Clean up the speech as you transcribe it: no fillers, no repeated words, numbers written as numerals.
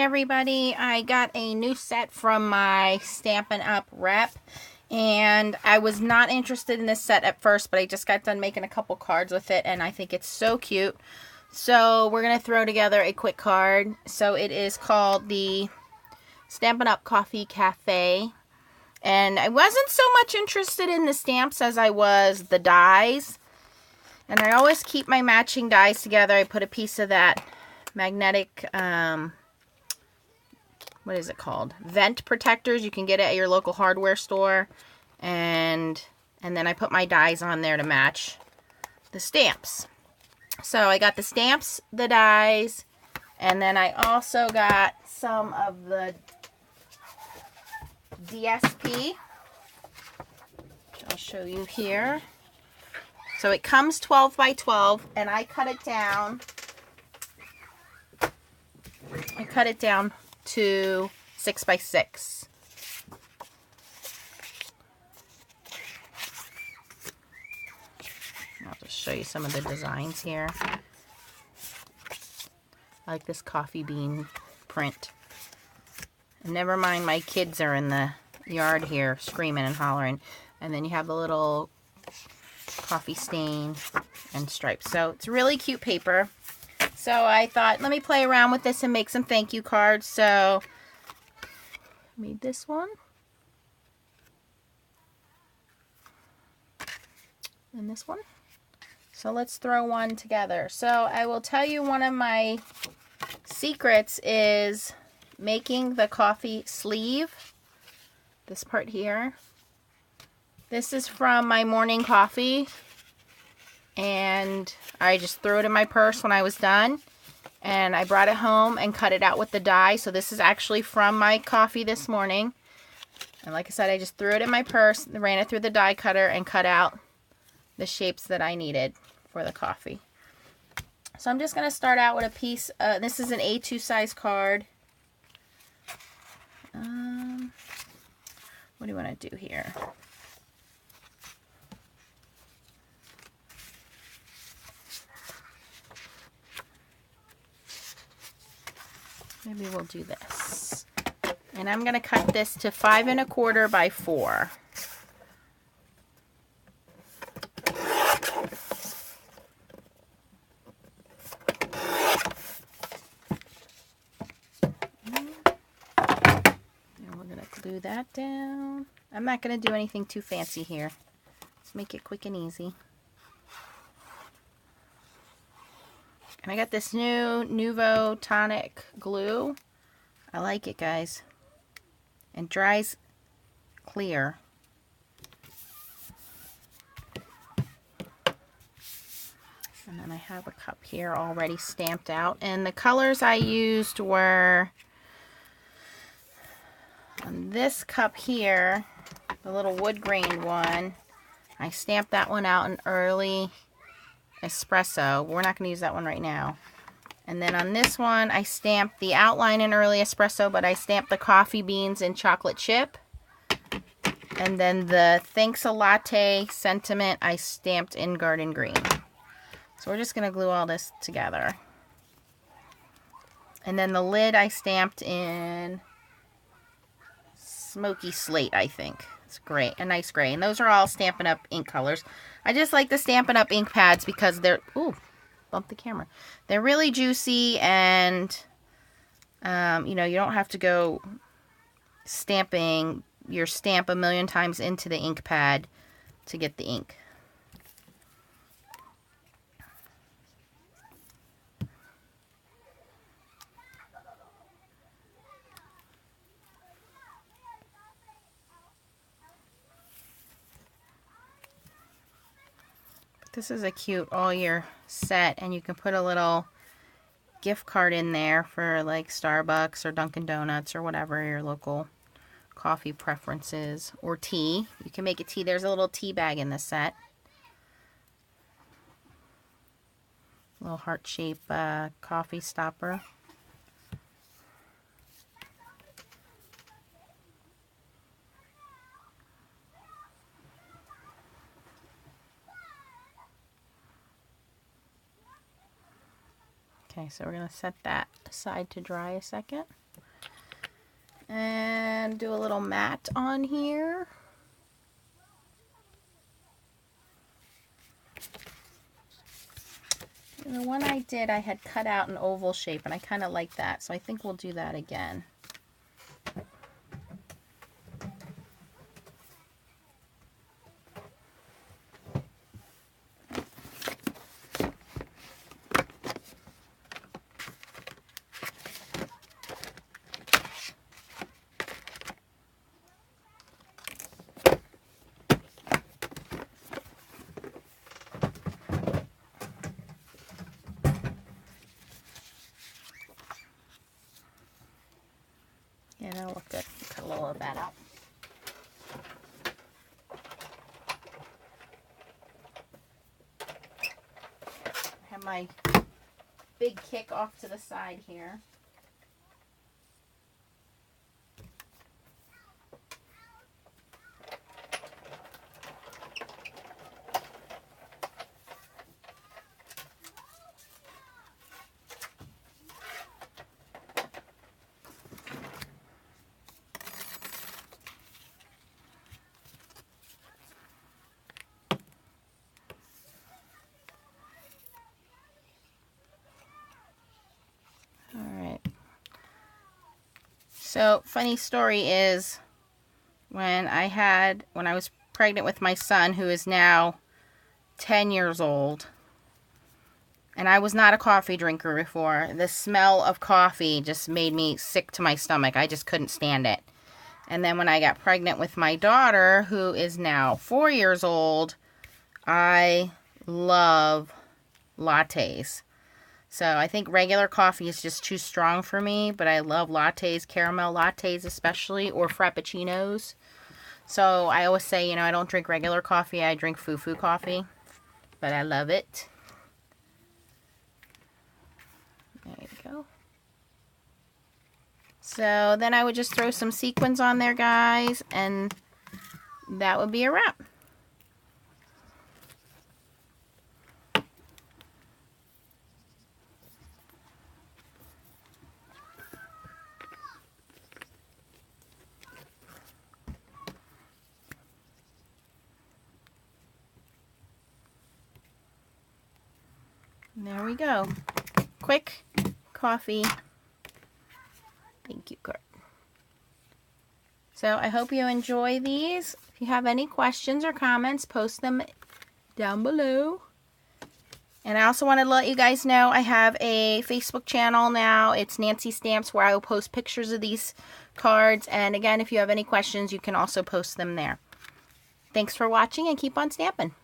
everybody, I got a new set from my Stampin' Up! Rep, and I was not interested in this set at first, but I just got done making a couple cards with it, and I think it's so cute. So we're going to throw together a quick card. So it is called the Stampin' Up! Coffee Cafe, and I wasn't so much interested in the stamps as I was the dies, and I always keep my matching dies together. I put a piece of that magnetic, what is it called? Vent protectors. You can get it at your local hardware store. And then I put my dies on there to match the stamps. So I got the stamps, the dies, and then I also got some of the DSP. I'll show you here. So it comes 12 by 12, and I cut it down. To 6 by 6. I'll just show you some of the designs here. I like this coffee bean print. And never mind, my kids are in the yard here screaming and hollering. And then you have the little coffee stain and stripes. So it's really cute paper. So I thought, let me play around with this and make some thank you cards. So I made this one. And this one. So let's throw one together. So I will tell you, one of my secrets is making the coffee sleeve. This part here. This is from my morning coffee. And I just threw it in my purse when I was done. And I brought it home and cut it out with the die. So this is actually from my coffee this morning. And like I said, I just threw it in my purse, ran it through the die cutter, and cut out the shapes that I needed for the coffee. So I'm just going to start out with a piece. This is an A2 size card. What do you want to do here? Maybe we'll do this. And I'm going to cut this to 5 1/4 by 4. And we're going to glue that down. I'm not going to do anything too fancy here. Let's make it quick and easy. And I got this new Nuvo Tonic glue. I like it, guys. It dries clear. And then I have a cup here already stamped out. And the colors I used were on this cup here, the little wood grain one. I stamped that one out in early espresso. We're not going to use that one right now. And then on this one, I stamped the outline in early espresso, but I stamped the coffee beans in chocolate chip. And then the thanks a latte sentiment I stamped in garden green. So we're just going to glue all this together. And then the lid I stamped in smoky slate, I think. It's great, a nice gray. And those are all Stampin' Up! Ink colors. I just like the Stampin' Up! Ink pads because they're, ooh, bumped the camera. They're really juicy, and, you know, you don't have to go stamping your stamp a million times into the ink pad to get the ink. This is a cute all-year set, and you can put a little gift card in there for like Starbucks or Dunkin' Donuts or whatever your local coffee preferences, or tea. You can make a tea. There's a little tea bag in the set. Little heart-shaped coffee stopper. Okay, so we're going to set that aside to dry a second. And do a little mat on here. The one I did, I had cut out an oval shape, and I kind of like that, so I think we'll do that again. Yeah, that'll look good. Cut a little of that out. I have my big kick off to the side here. So, funny story is, when I was pregnant with my son, who is now 10 years old, and I was not a coffee drinker before, the smell of coffee just made me sick to my stomach. I just couldn't stand it. And then when I got pregnant with my daughter, who is now 4 years old, I love lattes. So I think regular coffee is just too strong for me, but I love lattes, caramel lattes especially, or frappuccinos. So I always say, you know, I don't drink regular coffee, I drink foo-foo coffee, but I love it. There you go. So then I would just throw some sequins on there, guys, and that would be a wrap. There we go. Quick coffee thank you card. So I hope you enjoy these. If you have any questions or comments, post them down below. And I also wanted to let you guys know I have a Facebook channel now. It's Nancy Stamps, where I will post pictures of these cards. And again, if you have any questions, you can also post them there. Thanks for watching, and keep on stamping.